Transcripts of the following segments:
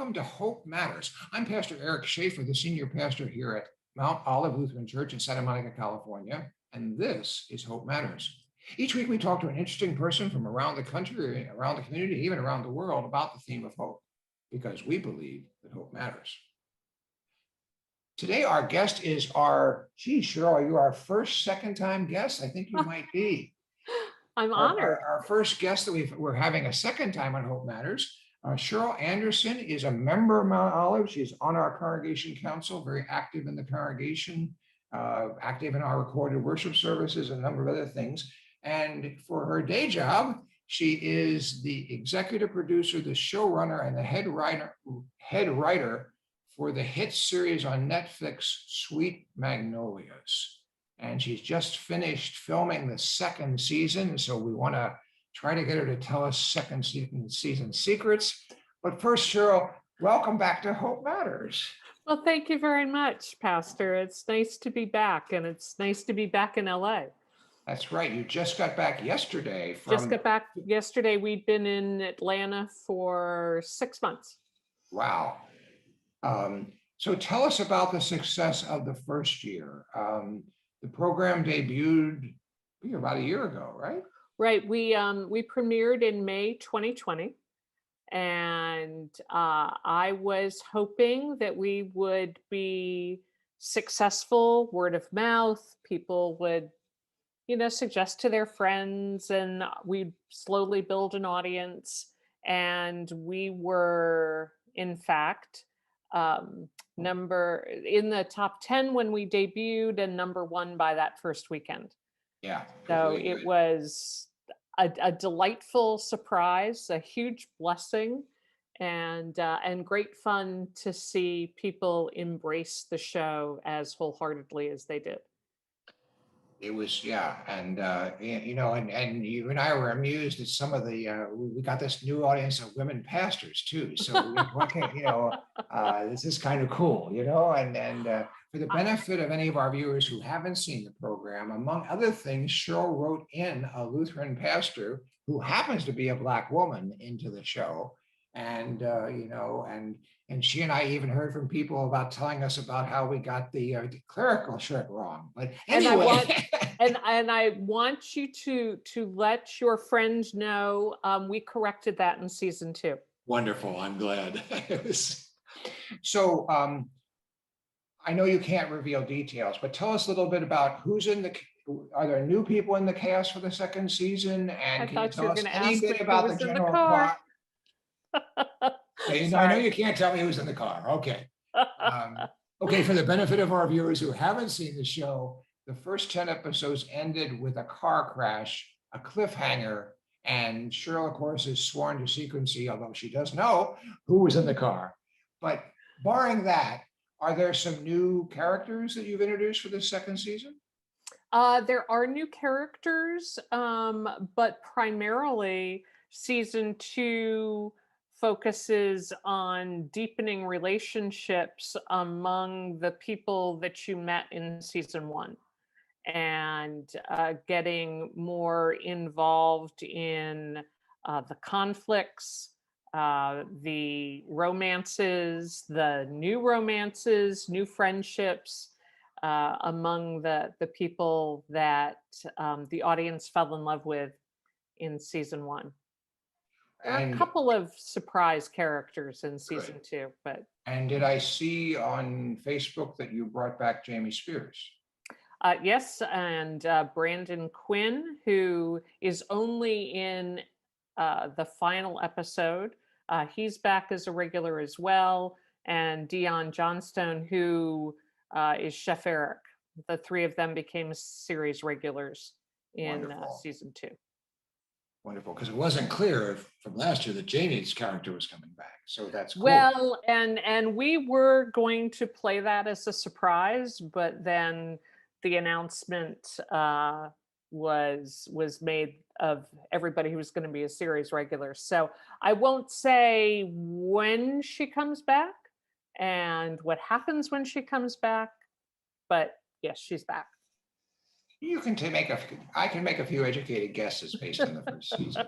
welcome to Hope Matters. I'm Pastor Shafer, the senior pastor here at Mount Olive Lutheran Church in Santa Monica, California, and this is Hope Matters. Each week we talk to an interesting person from around the country, around the community, even around the world about the theme of hope, because we believe that hope matters. Today our guest is Cheryl, are you our second-time guest? I think you might be. I'm honored. Our first guest that we're having a second time on Hope Matters. Cheryl Anderson is a member of Mount Olive. She's on our congregation council, very active in the congregation, active in our recorded worship services, and a number of other things. And for her day job, she is the executive producer, the showrunner, and the head writer for the hit series on Netflix, Sweet Magnolias. And she's just finished filming the second season. So we want to try to get her to tell us second season secrets. But first, Cheryl, welcome back to Hope Matters. Well, thank you very much, Pastor. It's nice to be back, and it's nice to be back in LA. That's right. You just got back yesterday. Just got back yesterday. We'd been in Atlanta for 6 months. Wow. So tell us about the success of the first year. The program debuted about a year ago, right? Right. We premiered in May 2020, and I was hoping that we would be successful, word of mouth. People would, suggest to their friends, and we'd slowly build an audience. And we were, in fact, number in the top 10 when we debuted, and number 1 by that first weekend. Yeah. So it was a delightful surprise, a huge blessing, and great fun to see people embrace the show as wholeheartedly as they did. It was, yeah. And, and you and I were amused at some of the, we got this new audience of women pastors too. So this is kind of cool, and for the benefit of any of our viewers who haven't seen the program, among other things, Sheryl wrote in a Lutheran pastor who happens to be a Black woman into the show. And, and she and I even heard from people about telling us about how we got the clerical shirt wrong. But anyway. And I want you to let your friends know we corrected that in season 2. Wonderful. I'm glad. So I know you can't reveal details, but tell us a little bit about are there new people in the cast for the second seaon? And can you tell us any bit about the general plot? I know you can't tell me who's in the car. Okay. Okay, for the benefit of our viewers who haven't seen the show, the first 10 episodes ended with a car crash, a cliffhanger, and Sheryl, of course, is sworn to secrecy, although she does know who was in the car. But barring that, are there some new characters that you've introduced for this second season? There are new characters, but primarily season 2 focuses on deepening relationships among the people that you met in season 1, and getting more involved in the conflicts, the romances, new friendships among the people that the audience fell in love with in season 1. There are a couple of surprise characters in season 2, but. And did I see on Facebook that you brought back Jamie Spears? Yes, and Brandon Quinn, who is only in the final episode. He's back as a regular as well. And Dion Johnstone, who is Chef Eric. The 3 of them became series regulars in season 2. Wonderful, because it wasn't clear from last year that Jamie's character was coming back, so that's cool. Well, and we were going to play that as a surprise, but then the announcement was made of everybody who was going to be a series regular. So I won't say when she comes back and what happens when she comes back, but yes, she's back. You can I can make a few educated guesses based on the first season.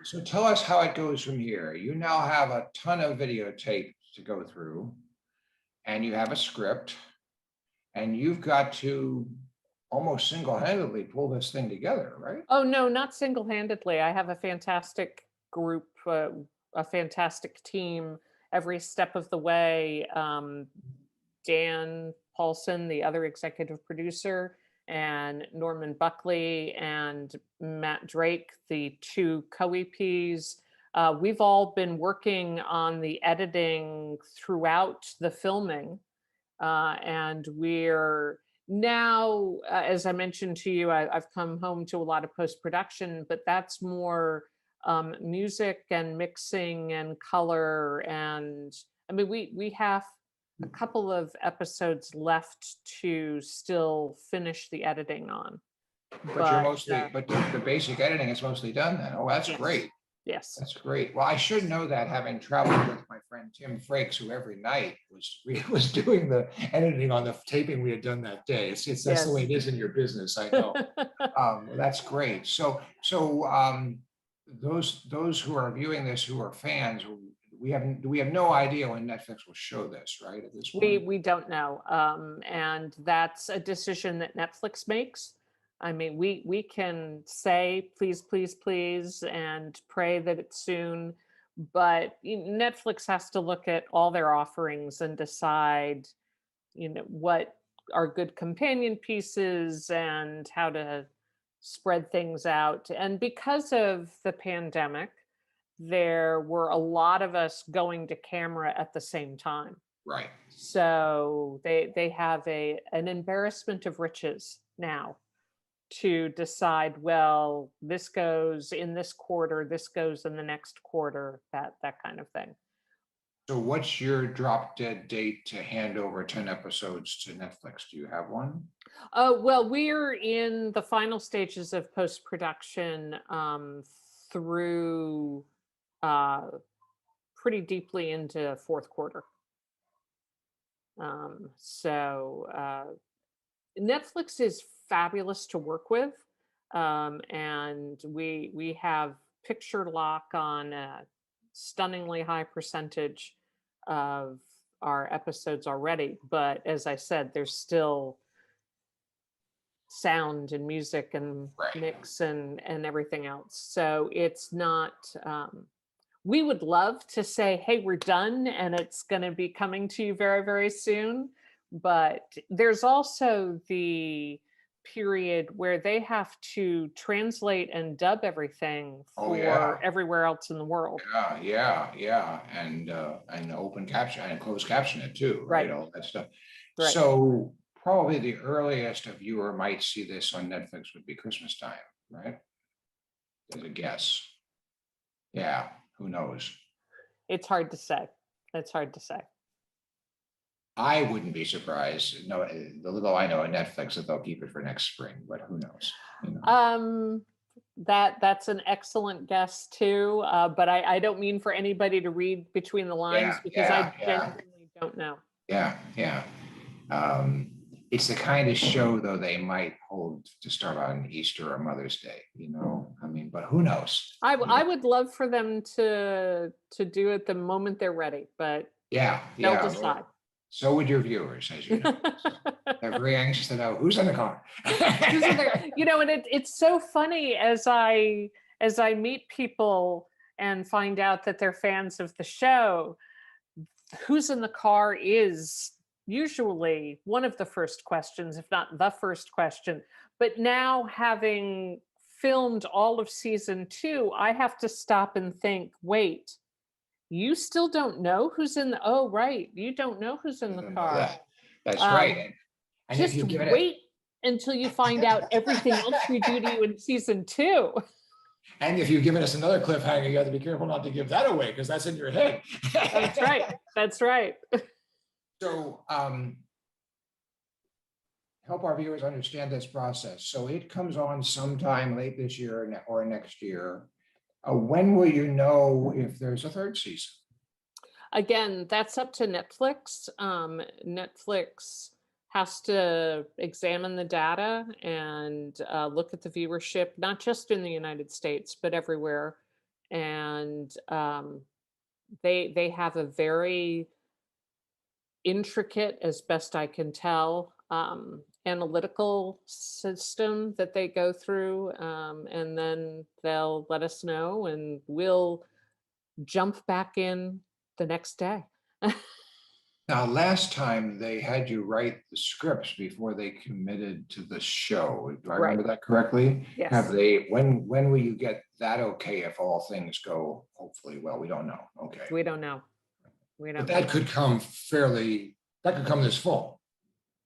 So tell us how it goes from here. You now have a ton of videotape to go through, and you have a script, and you've got to almost single-handedly pull this thing together, right? Oh, no, not single-handedly. I have a fantastic group, a fantastic team every step of the way. Dan Paulson, the other executive producer, and Norman Buckley and Matt Drake, the two co-EPs. We've all been working on the editing throughout the filming. And we're now, as I mentioned to you, I've come home to a lot of post-production, but that's more music and mixing and color. And I mean, we have a couple of episodes left to still finish the editing on. But you're mostly, but the basic editing is mostly done then. Oh, that's Yes. great. Yes. That's great. Well, I should know that, having traveled with my friend Tim Frakes, who every night was doing the editing on the taping we had done that day. That's Yes. the way it is in your business, I know. That's great. So those who are viewing this, who are fans, we have no idea when Netflix will show this, right? At this point, We don't know, and that's a decision that Netflix makes. I mean, we can say please, please, please, and pray that it's soon, but Netflix has to look at all their offerings and decide, what are good companion pieces and how to spread things out. And because of the pandemic, there were a lot of us going to camera at the same time. right? So they have an embarrassment of riches now to decide, well, this goes in this quarter, this goes in the next quarter, that kind of thing. So what's your drop dead date to hand over 10 episodes to Netflix? Do you have one? Well, we're in the final stages of post-production through pretty deeply into fourth quarter. So Netflix is fabulous to work with, and we have picture lock on a stunningly high percentage of our episodes already. But as I said, there's still sound and music and Right. mix and everything else. So it's not. We would love to say, hey, we're done and it's going to be coming to you very, very soon. But there's also the period where they have to translate and dub everything Oh, for yeah. everywhere else in the world. Yeah. And open caption and closed caption it too, right? Right. All that stuff. Right. So probably the earliest a viewer might see this on Netflix would be Christmas time, right? As a guess. Yeah, who knows? It's hard to say. It's hard to say. I wouldn't be surprised. No, the little I know at Netflix that they'll keep it for next spring, but who knows? That's an excellent guess too. But I don't mean for anybody to read between the lines because I genuinely don't know. Yeah. It's the kind of show though they might hold to start on Easter or Mother's Day, I mean, but who knows? I would love for them to do it the moment they're ready, but they'll decide. So would your viewers, as you know. They're very anxious to know who's in the car. And it's so funny as I meet people and find out that they're fans of the show. Who's in the car is usually one of the first questions, if not the first question. But now, having filmed all of season 2, I have to stop and think, wait, you still don't know who's in the, oh, right. You don't know who's in the car. That's right. And just wait until you find out everything else we do to you in season 2. And if you've given us another cliffhanger, you have to be careful not to give that away because that's in your head. That's right. That's right. So help our viewers understand this process. So it comes on sometime late this year or next year. When will you know if there's a third season? Again, that's up to Netflix. Netflix has to examine the data and look at the viewership, not just in the United States, but everywhere. And they have a very intricate, as best I can tell, analytical system that they go through, and then they'll let us know, and we'll jump back in the next day. Now, last time they had you write the scripts before they committed to the show. Do I Right. remember that correctly? Have Yes. they, when will you get that okay if all things go hopefully well? We don't know. Okay. We don't know. We But don't that know. could come that could come this fall,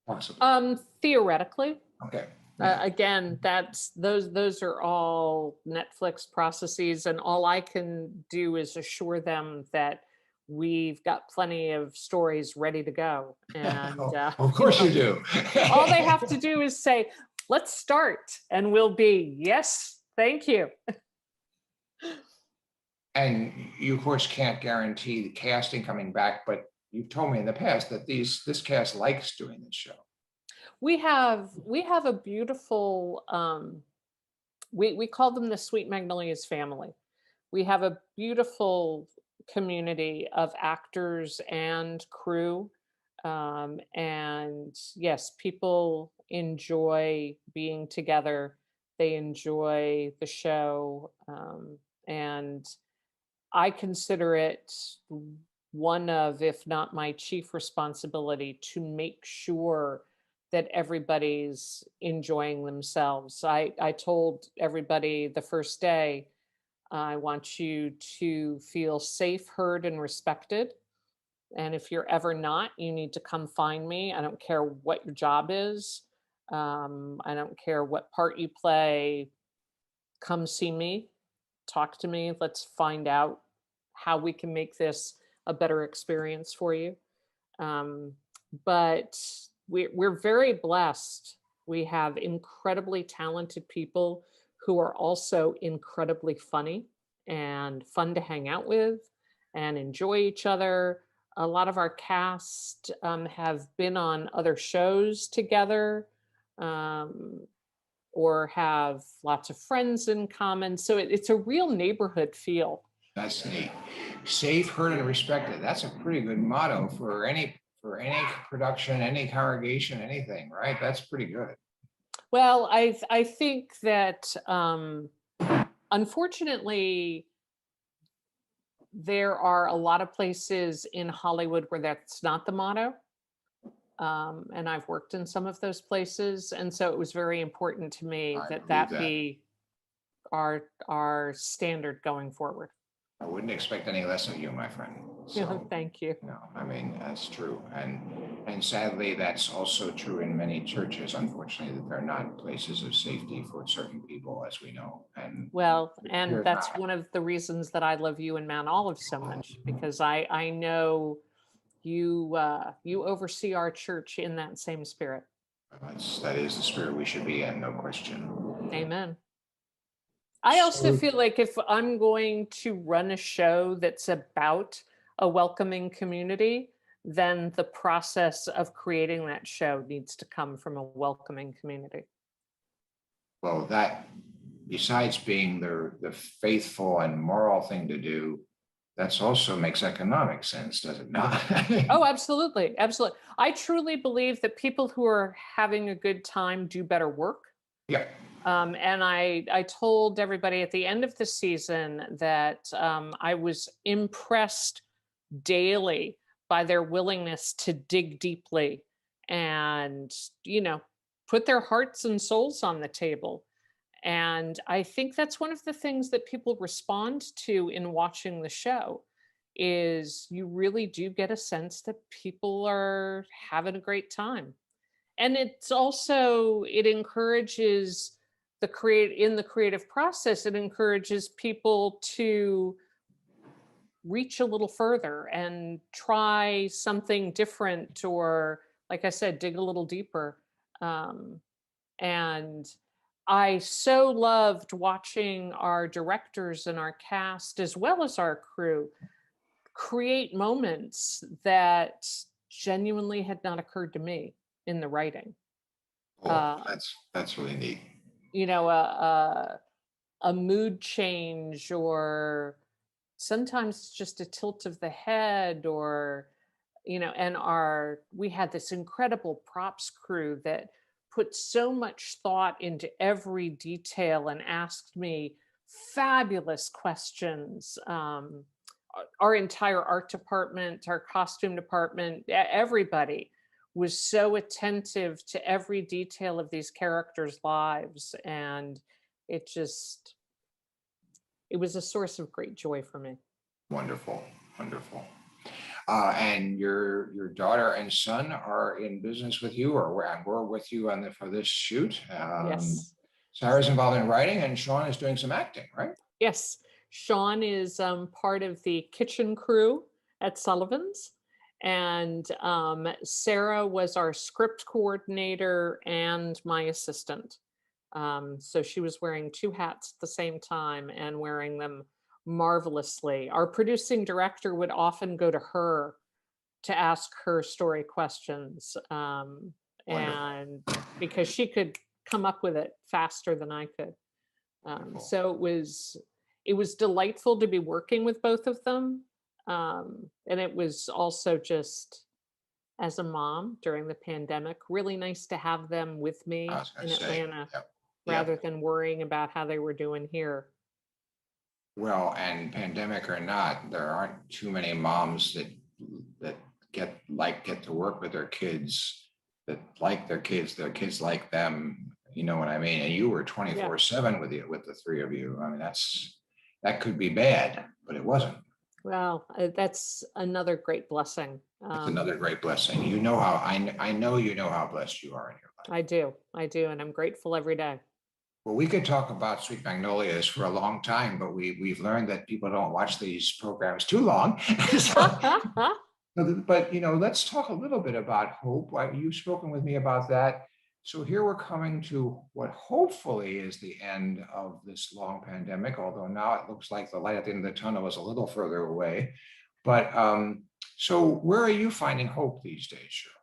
possibly. Theoretically, Okay. Yeah. again, those are all Netflix processes, and all I can do is assure them that we've got plenty of stories ready to go. And Oh, of course you do. all they have to do is say, "Let's start," and we'll be, "Yes, thank you." And you, of course, can't guarantee the casting coming back, but you've told me in the past that this cast likes doing this show. We have a beautiful, we call them the Sweet Magnolias family. We have a beautiful community of actors and crew. And yes, people enjoy being together. They enjoy the show. And I consider it one of, if not my chief responsibility, to make sure that everybody's enjoying themselves. I told everybody the first day, I want you to feel safe, heard, and respected. And if you're ever not, you need to come find me. I don't care what your job is. I don't care what part you play. Come see me, talk to me. Let's find out how we can make this a better experience for you. Um, but we're very blessed. We have incredibly talented people who are also incredibly funny and fun to hang out with and enjoy each other. A lot of our cast have been on other shows together, um, or have lots of friends in common. So it's a real neighborhood feel. That's neat. Safe, heard, and respected. That's a pretty good motto for any production, any congregation, anything, right? That's pretty good. Well, I think that unfortunately there are a lot of places in Hollywood where that's not the motto. And I've worked in some of those places, and so it was very important to me I that believe that be our standard going forward. I wouldn't expect any less of you, my friend. So, Thank you. no, I mean, that's true. And sadly, that's also true in many churches, unfortunately, that they're not places of safety for certain people, as we know. And Well, and here's that's not. one of the reasons that I love you and Mount Olive so much, because I know you oversee our church in that same spirit. That is the spirit we should be in, no question. Amen. I also So, feel like if I'm going to run a show that's about a welcoming community, then the process of creating that show needs to come from a welcoming community. well, that besides being the faithful and moral thing to do, that's also makes economic sense, does it not? Oh, absolutely. Absolutely. I truly believe that people who are having a good time do better work. Yeah. And I told everybody at the end of the season that I was impressed daily by their willingness to dig deeply and, you know, put their hearts and souls on the table. And I think that's one of the things that people respond to in watching the show is you really do get a sense that people are having a great time. And it's also, it encourages in the creative process, it encourages people to reach a little further and try something different, or like I said, dig a little deeper. Um, and I so loved watching our directors and our cast as well as our crew create moments that genuinely had not occurred to me. in the writing. Oh, Uh, that's really neat. you know, a mood change, or sometimes it's just a tilt of the head, or and we had this incredible props crew that put so much thought into every detail and asked me fabulous questions. Our entire art department, our costume department, everybody was so attentive to every detail of these characters' lives, and it just it was a source of great joy for me. Wonderful, wonderful. And your daughter and son are in business with you, or were with you on for this shoot. Yes. Sarah's involved in writing, and Sean is doing some acting, right? Yes, Sean is part of the kitchen crew at Sullivan's, and Sarah was our script coordinator and my assistant. So she was wearing two hats at the same time and wearing them marvelously. Our producing director would often go to her to ask her story questions, Wonderful, and because she could come up with it faster than I could. wonderful. So it was delightful to be working with both of them. And it was also just, as a mom during the pandemic, really nice to have them with I me was going in to say, Atlanta yep, rather yep. than worrying about how they were doing here. Well, and pandemic or not, there aren't too many moms that get to work with their kids, that like their kids like them. You know what I mean? And you were Yeah. 24/7 with the three of you. I mean, that could be bad, but it wasn't. Well, that's another great blessing. It's another great blessing. You know how I know you know how blessed you are in your life. I do, and I'm grateful every day. Well, we could talk about Sweet Magnolias for a long time, but we've learned that people don't watch these programs too long. So, but let's talk a little bit about hope. You've spoken with me about that. So here we're coming to what hopefully is the end of this long pandemic, although now it looks like the light at the end of the tunnel is a little further away. But so where are you finding hope these days, Cheryl?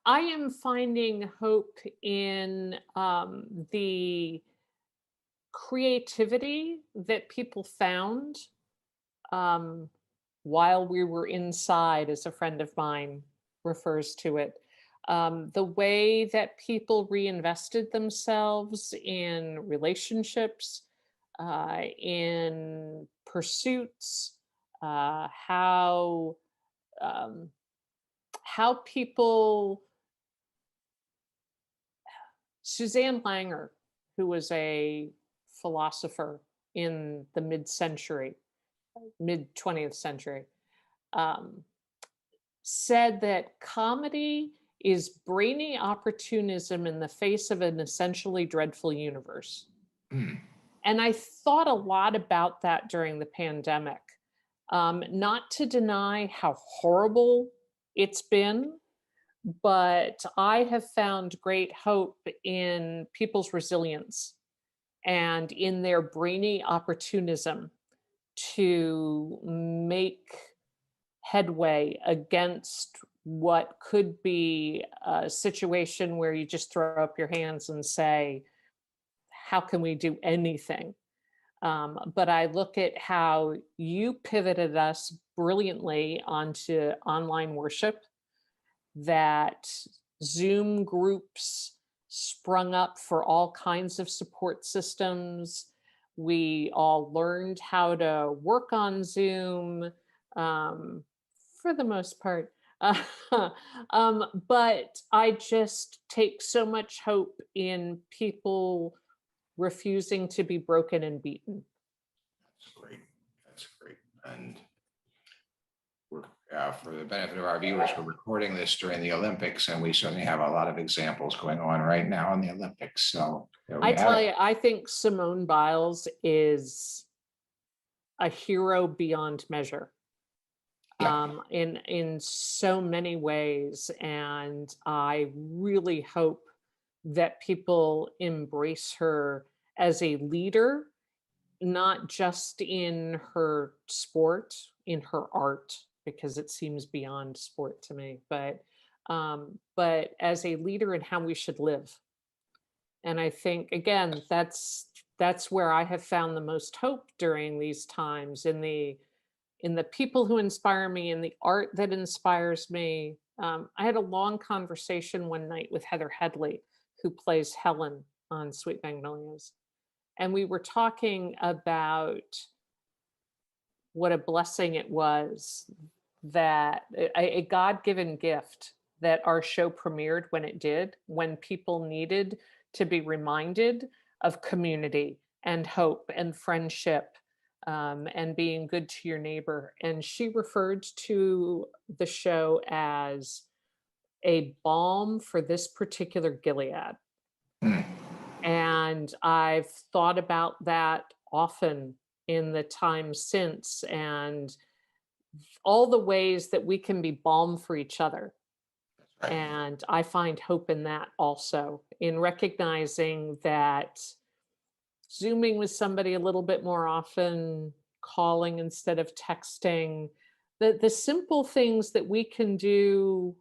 I am finding hope in the creativity that people found um, while we were inside, as a friend of mine refers to it. The way that people reinvested themselves in relationships, in pursuits, how um, people. Suzanne Langer, who was a philosopher in the mid 20th century, um, said that comedy is brainy opportunism in the face of an essentially dreadful universe. Hmm. And I thought a lot about that during the pandemic. Not to deny how horrible it's been, but I have found great hope in people's resilience and in their brainy opportunism to make headway against what could be a situation where you just throw up your hands and say, how can we do anything? But I look at how you pivoted us brilliantly onto online worship, that Zoom groups sprung up for all kinds of support systems. We all learned how to work on Zoom, um, for the most part. But I just take so much hope in people refusing to be broken and beaten. That's great. That's great. And we're, for the benefit of our viewers, we're recording this during the Olympics, and we certainly have a lot of examples going on right now in the Olympics. So there we I have tell it. you, I think Simone Biles is a hero beyond measure, Yeah. in so many ways, and I really hope that people embrace her as a leader, not just in her sport, in her art, because it seems beyond sport to me, but but as a leader in how we should live. And I think, again, that's where I have found the most hope during these times, in the people who inspire me, in the art that inspires me. I had a long conversation one night with Heather Headley, who plays Helen on Sweet Magnolias. And we were talking about what a blessing it was that a God-given gift that our show premiered when it did, when people needed to be reminded of community and hope and friendship, and being good to your neighbor. And she referred to the show as a balm for this particular Gilead. Hmm. And I've thought about that often in the time since, and all the ways that we can be balm for each other. Right. And I find hope in that also, in recognizing that Zooming with somebody a little bit more often, calling instead of texting, the simple things that we can do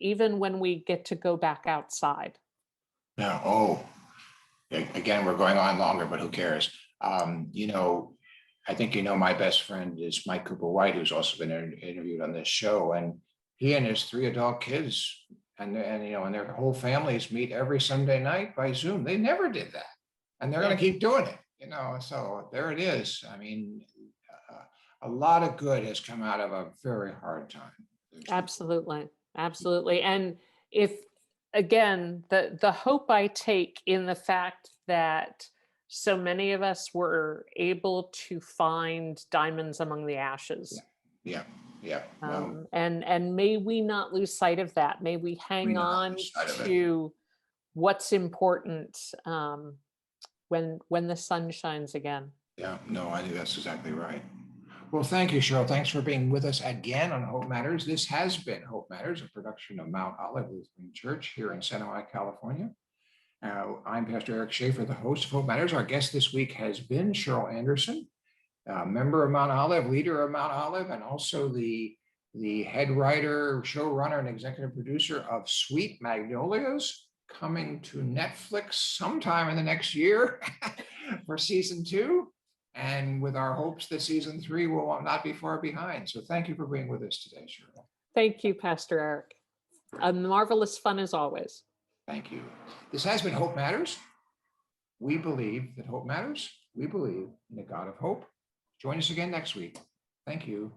even when we get to go back outside. Yeah. Oh, again, we're going on longer, but who cares? I think my best friend is Mike Cooper White, who's also been interviewed on this show, and he and his 3 adult kids and their whole families meet every Sunday night by Zoom. They never did that, and they're going to keep doing it. So there it is. I mean, a lot of good has come out of a very hard time. Absolutely. Absolutely. And if, again, the hope I take in the fact that so many of us were able to find diamonds among the ashes. Yeah. Yeah. Well, And may we not lose sight of that. May we hang on to what's important, when the sun shines again. Yeah, no, I think that's exactly right. Well, thank you, Sheryl. Thanks for being with us again on Hope Matters. This has been Hope Matters, a production of Mount Olive Lutheran Church here in Santa Monica, California. I'm Pastor Eric Shafer, the host of Hope Matters. Our guest this week has been Cheryl Anderson, member of Mount Olive, leader of Mount Olive, and also the head writer, showrunner, and executive producer of Sweet Magnolias, coming to Netflix sometime in the next year for season 2. And with our hopes that season 3 will not be far behind. So thank you for being with us today, Sheryl. Thank you, Pastor Eric. A marvelous fun as always. Thank you. This has been Hope Matters. We believe that hope matters. We believe in the God of hope. Join us again next week. Thank you.